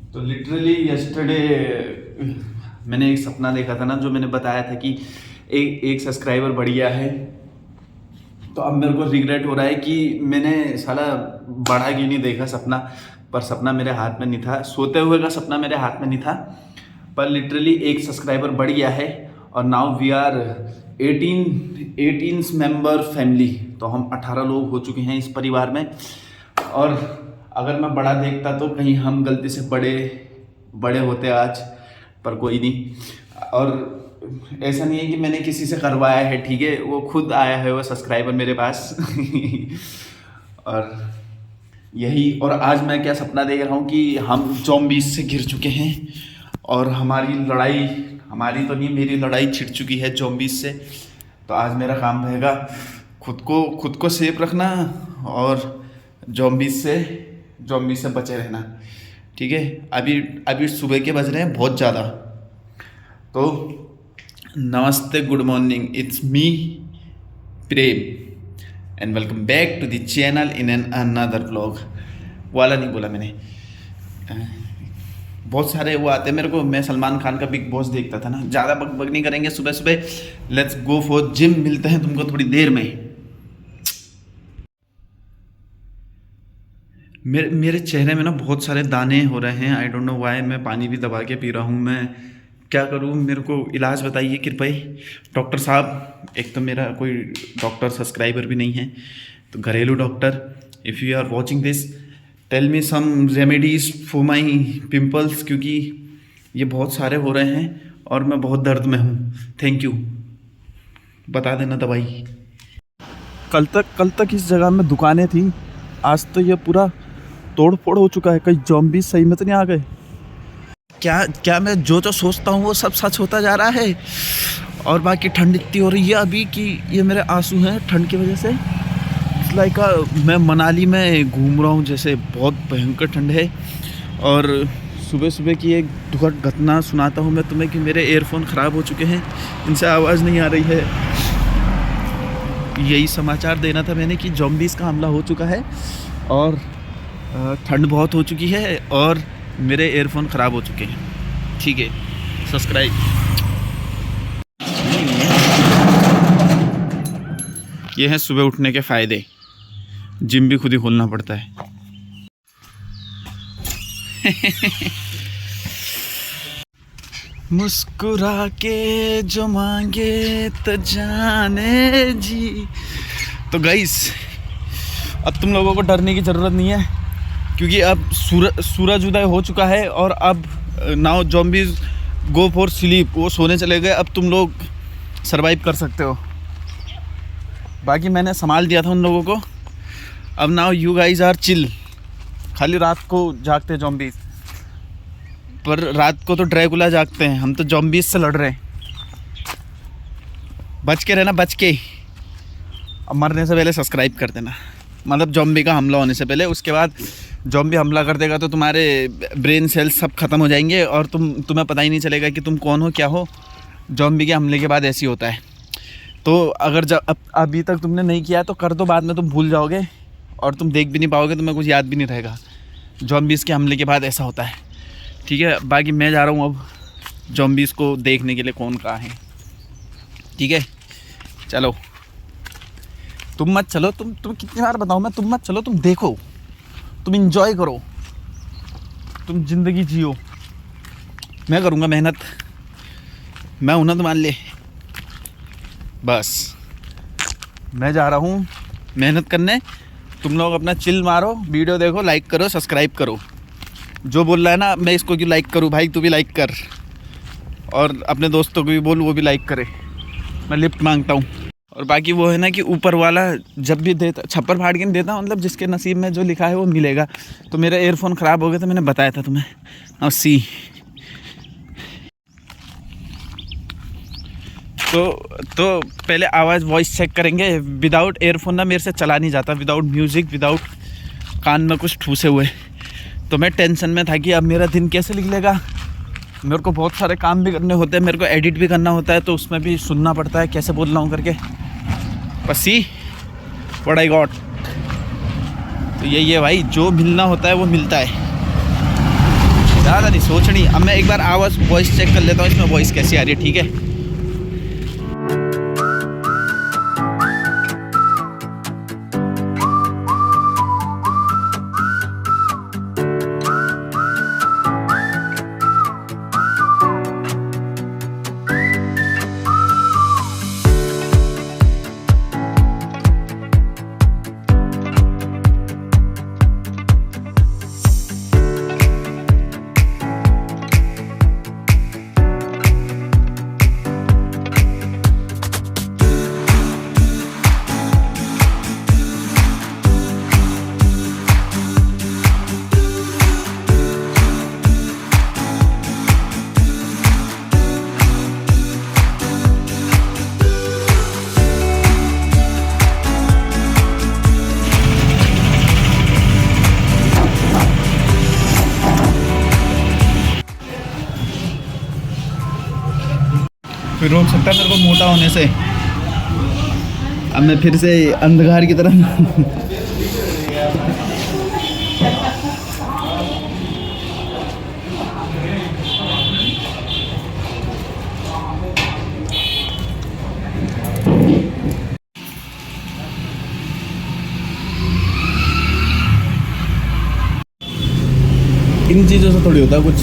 तो literally yesterday मैंने एक सपना देखा था ना, जो मैंने बताया था कि एक सब्सक्राइबर बढ़ गया है। तो अब मेरे को रिग्रेट हो रहा है कि मैंने साला बढ़ा क्यों नहीं देखा सपना। पर सपना मेरे हाथ में नहीं था, सोते हुए का सपना मेरे हाथ में नहीं था। पर लिटरली एक सब्सक्राइबर बढ़ गया है और now we are 18 member family. तो हम 18 लोग हो चुके हैं इस परिवार में। और अगर मैं बड़ा देखता तो कहीं हम गलती से बड़े बड़े होते आज, पर कोई नहीं। और ऐसा नहीं है कि मैंने किसी से करवाया है, ठीक है, वो खुद आया है वो सब्सक्राइबर मेरे पास। और यही, और आज मैं क्या सपना देख रहा हूँ कि हम ज़ॉम्बीज़ से घिर चुके हैं और हमारी लड़ाई, हमारी तो नहीं मेरी लड़ाई छिड़ चुकी है ज़ॉम्बीज़ से। तो आज मेरा काम रहेगा खुद को सेफ रखना और ज़ॉम्बीज़ से बचे रहना, ठीक है। अभी सुबह के बज रहे हैं बहुत ज़्यादा। तो नमस्ते, good morning, it's me Prem and welcome back to the channel in an another vlog. वाला नहीं बोला मैंने। बहुत सारे वो आते हैं मेरे को, मैं सलमान खान का बिग बॉस देखता था ना। ज़्यादा बकबक नहीं करेंगे सुबह सुबह, लेट्स गो फॉर जिम। मिलते हैं तुमको थोड़ी देर में। मेरे चेहरे में ना बहुत सारे दाने हो रहे हैं, आई डोंट नो व्हाई। मैं पानी भी दबा के पी रहा हूँ, मैं क्या करूँ, मेरे को इलाज बताइए कृपया डॉक्टर साहब। एक तो मेरा कोई डॉक्टर सब्सक्राइबर भी नहीं है, तो घरेलू doctor, if you are watching this tell me some remedies for my pimples, क्योंकि ये बहुत सारे हो रहे हैं और मैं बहुत दर्द में हूँ। थैंक यू, बता देना दवाई। कल तक इस जगह में दुकानें थी, आज तो ये पूरा तोड़ फोड़ हो चुका है। कई ज़ॉम्बी सही में तो नहीं आ गए क्या मैं जो सोचता हूँ वो सब सच होता जा रहा है। और बाकी ठंड इतनी हो रही है अभी कि ये मेरे आंसू हैं ठंड की वजह से। इट्स लाइक मैं मनाली में घूम रहा हूँ जैसे, बहुत भयंकर ठंड है। और सुबह सुबह की एक दुखद घटना सुनाता हूँ मैं तुम्हें कि मेरे एयरफोन ख़राब हो चुके हैं, इनसे आवाज़ नहीं आ रही है। यही समाचार देना था मैंने कि ज़ॉम्बीज़ का हमला हो चुका है और ठंड बहुत हो चुकी है और मेरे एयरफोन ख़राब हो चुके हैं, ठीक है। सब्सक्राइब। ये हैं सुबह उठने के फ़ायदे, जिम भी खुद ही खोलना पड़ता है। मुस्कुरा के जो मांगे तो जाने जी। तो गाइस, अब तुम लोगों को डरने की ज़रूरत नहीं है, क्योंकि अब सूरज उदय हो चुका है और अब now zombies go for sleep, वो सोने चले गए। अब तुम लोग सरवाइव कर सकते हो। बाकी मैंने संभाल दिया था उन लोगों को। अब now you guys are chill. खाली रात को जागते ज़ॉम्बीज़, पर रात को तो ड्रैकुला जागते हैं, हम तो ज़ॉम्बीज़ से लड़ रहे हैं। बच के रहना, बच के। अब मरने से पहले सब्सक्राइब कर देना, मतलब ज़ॉम्बी का हमला होने से पहले। उसके बाद ज़ॉम्बी हमला कर देगा तो तुम्हारे ब्रेन सेल्स सब ख़त्म हो जाएंगे और तुम्हें पता ही नहीं चलेगा कि तुम कौन हो क्या हो। ज़ॉम्बी के हमले के बाद ऐसे ही होता है। तो अगर अभी तक तुमने नहीं किया तो कर दो, बाद में तुम भूल जाओगे और तुम देख भी नहीं पाओगे, तुम्हें कुछ याद भी नहीं रहेगा। ज़ॉम्बीज़ के हमले के बाद ऐसा होता है, ठीक है। बाकी मैं जा रहा हूँ अब ज़ॉम्बीज़ को देखने के लिए कौन कहाँ है, ठीक है। चलो, तुम मत चलो, तुम कितनी बार बताऊँ मैं, तुम मत चलो, तुम देखो, तुम इंजॉय करो, तुम ज़िंदगी जियो। मैं करूँगा मेहनत, मैं हूं ना तुम्हारे लिए। बस मैं जा रहा हूँ मेहनत करने, तुम लोग अपना चिल मारो, वीडियो देखो, लाइक करो, सब्सक्राइब करो। जो बोल रहा है ना मैं इसको क्यों लाइक करूँ, भाई तू भी लाइक कर और अपने दोस्तों को भी बोल वो भी लाइक करे। मैं लिफ्ट मांगता हूँ। और बाकी वो है ना कि ऊपर वाला जब भी देता, छप्पर फाड़ के नहीं देता, मतलब जिसके नसीब में जो लिखा है वो मिलेगा। तो मेरा एयरफोन ख़राब हो गया था, मैंने बताया था तुम्हें। और सी तो पहले आवाज़ वॉइस चेक करेंगे। विदाउट एयरफोन ना मेरे से चला नहीं जाता, विदाउट म्यूज़िक, विदाउट कान में कुछ ठूसे हुए। तो मैं टेंशन में था कि अब मेरा दिन कैसे निकलेगा। मेरे को बहुत सारे काम भी करने होते हैं, मेरे को एडिट भी करना होता है, तो उसमें भी सुनना पड़ता है कैसे बोल रहा हूँ करके। बस सी व्हाट आई गॉट। तो यही है भाई, जो मिलना होता है वो मिलता है। ज़्यादा नहीं सोचनी। अब मैं एक बार आवाज़ वॉइस चेक कर लेता हूँ इसमें वॉइस कैसी आ रही है, ठीक है। फिर रोक सकता है मेरे को मोटा होने से। अब मैं फिर से अंधकार की तरफ इन चीज़ों से थोड़ी होता है कुछ।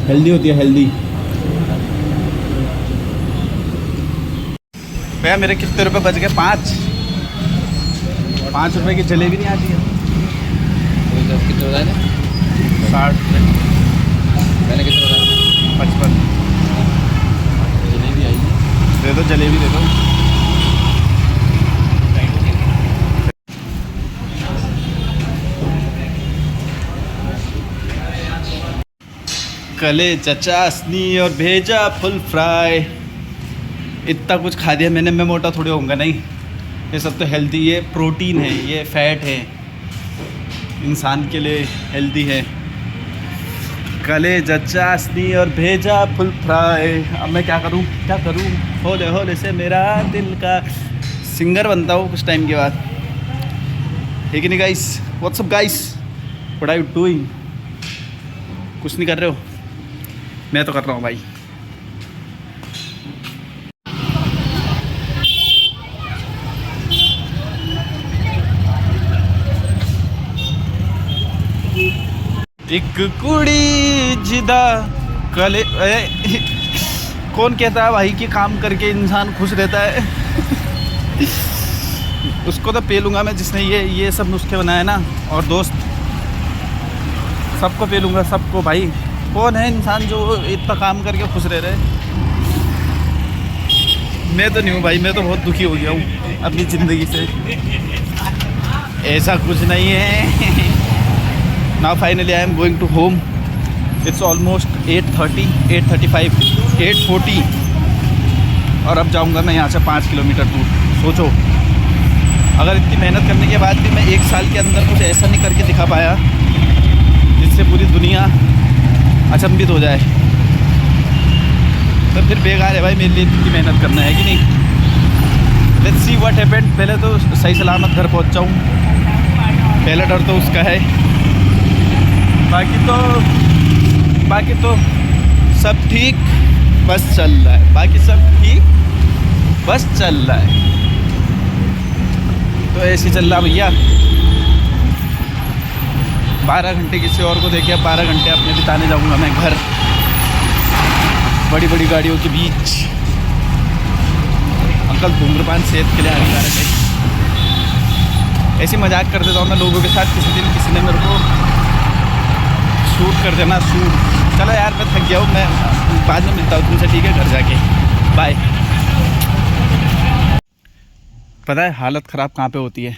हेल्दी होती है, हेल्दी। भैया मेरे कितने रुपए बच गए? 5 रुपए की जलेबी नहीं आती है? कितने बताए थे? 60 रुपये। मैंने कितने बताए? 55। जलेबी आई दे दो, जलेबी दे दो। कले चचासनी और भेजा फुल फ्राई। इतना कुछ खा दिया मैंने, मैं मोटा थोड़ी होऊंगा नहीं। ये सब तो हेल्दी, ये प्रोटीन है, ये फैट है, इंसान के लिए हेल्दी है। कले चचासनी और भेजा फुल फ्राई। अब मैं क्या करूं, क्या करूं? होले होले से मेरा दिल का सिंगर बनता हूँ कुछ टाइम के बाद, ठीक है नहीं guys? What's up guys, what are you doing? कुछ नहीं कर रहे हो? मैं तो कर रहा हूँ भाई। एक कुड़ी जिदा कले कौन कहता है भाई कि काम करके इंसान खुश रहता है? उसको तो पे लूँगा मैं जिसने ये सब नुस्खे बनाए ना। और दोस्त सबको पे लूँगा, सबको भाई। कौन है इंसान जो इतना काम करके खुश रह रहे? मैं तो नहीं हूँ भाई, मैं तो बहुत दुखी हो गया हूँ अपनी ज़िंदगी से। ऐसा कुछ नहीं है। Now finally I am going to home. It's almost 8:30, 8:35, 8:40। और अब जाऊँगा मैं यहाँ से 5 किलोमीटर दूर। सोचो, अगर इतनी मेहनत करने के बाद भी मैं 1 साल के अंदर कुछ ऐसा नहीं करके दिखा पाया जिससे पूरी दुनिया अचंभित हो जाए, तो फिर बेकार है भाई मेरे लिए इतनी मेहनत करना, है कि नहीं? Let's see what happened. पहले तो सही सलामत घर पहुंच जाऊं, पहला डर तो उसका है। बाकी तो सब ठीक बस चल रहा है। बाकी सब ठीक बस चल रहा है। तो ऐसे चल रहा भैया। 12 घंटे किसी और को देखिए, अब 12 घंटे अपने बिताने जाऊंगा मैं घर, बड़ी बड़ी गाड़ियों के बीच। अंकल धूम्रपान सेहत के लिए हानिकारक है। ऐसी मजाक कर देता हूँ मैं लोगों के साथ। किसी दिन किसी ने मेरे को शूट कर देना, शूट। चलो यार मैं थक गया हूँ, मैं बाद में मिलता हूँ तुमसे, ठीक है? घर जाके बाय। पता है हालत ख़राब कहाँ पे होती है?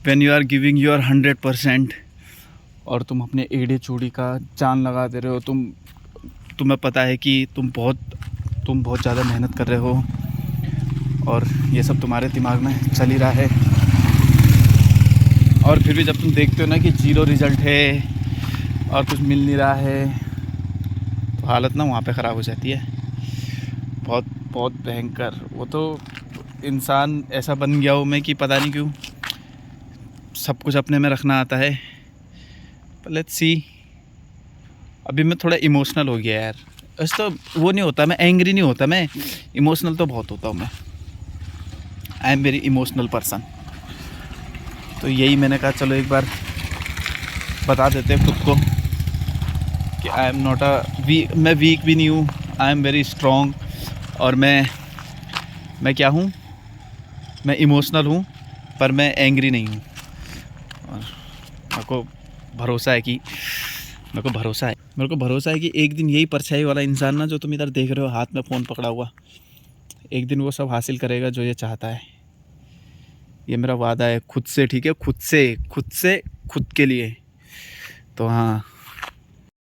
When you are giving your 100% और तुम अपने एड़े चूड़ी का जान लगा दे रहे हो। तुम्हें पता है कि तुम बहुत ज़्यादा मेहनत कर रहे हो और ये सब तुम्हारे दिमाग में चल ही रहा है। और फिर भी जब तुम देखते हो ना कि 0 रिज़ल्ट है और कुछ मिल नहीं रहा है, तो हालत ना वहाँ पे ख़राब हो जाती है। बहुत बहुत भयंकर। वो तो इंसान ऐसा बन गया हूँ मैं कि पता नहीं क्यों सब कुछ अपने में रखना आता है। पर लेट्स सी। अभी मैं थोड़ा इमोशनल हो गया यार। ऐसे तो वो नहीं होता, मैं एंग्री नहीं होता, मैं इमोशनल तो बहुत होता हूँ मैं। I am very emotional person. तो यही मैंने कहा चलो एक बार बता देते हैं खुद को कि आई एम नॉट मैं वीक भी नहीं हूँ, आई एम वेरी स्ट्रॉन्ग। और मैं क्या हूँ, मैं इमोशनल हूँ पर मैं एंग्री नहीं हूँ। और मेरे को भरोसा है कि एक दिन यही परछाई वाला इंसान ना, जो तुम इधर देख रहे हो हाथ में फ़ोन पकड़ा हुआ, एक दिन वो सब हासिल करेगा जो ये चाहता है। ये मेरा वादा है खुद से, ठीक है, खुद के लिए। तो हाँ,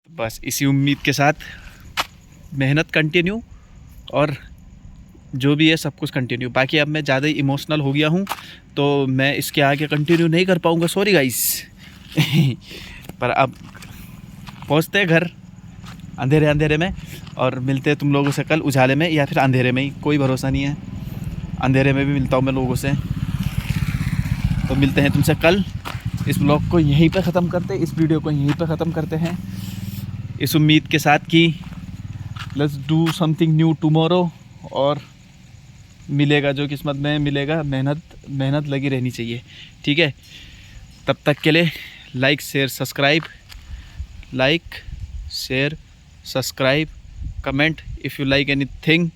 बस इसी उम्मीद के साथ मेहनत कंटिन्यू और जो भी है सब कुछ कंटिन्यू। बाकी अब मैं ज़्यादा ही इमोशनल हो गया हूँ तो मैं इसके आगे कंटिन्यू नहीं कर पाऊँगा, सॉरी गाइस। पर अब पहुँचते हैं घर अंधेरे में और मिलते हैं तुम लोगों से कल उजाले में या फिर अंधेरे में ही, कोई भरोसा नहीं है। अंधेरे में भी मिलता हूँ मैं लोगों से। तो मिलते हैं तुमसे कल। इस ब्लॉग को यहीं पे ख़त्म करते हैं, इस वीडियो को यहीं पे ख़त्म करते हैं, इस उम्मीद के साथ कि let's do something new tomorrow. और मिलेगा जो किस्मत में मिलेगा, मेहनत लगी रहनी चाहिए, ठीक है। तब तक के लिए like share subscribe comment if you like anything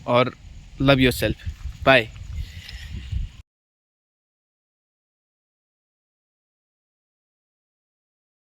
और लव योरसेल्फ। बाय।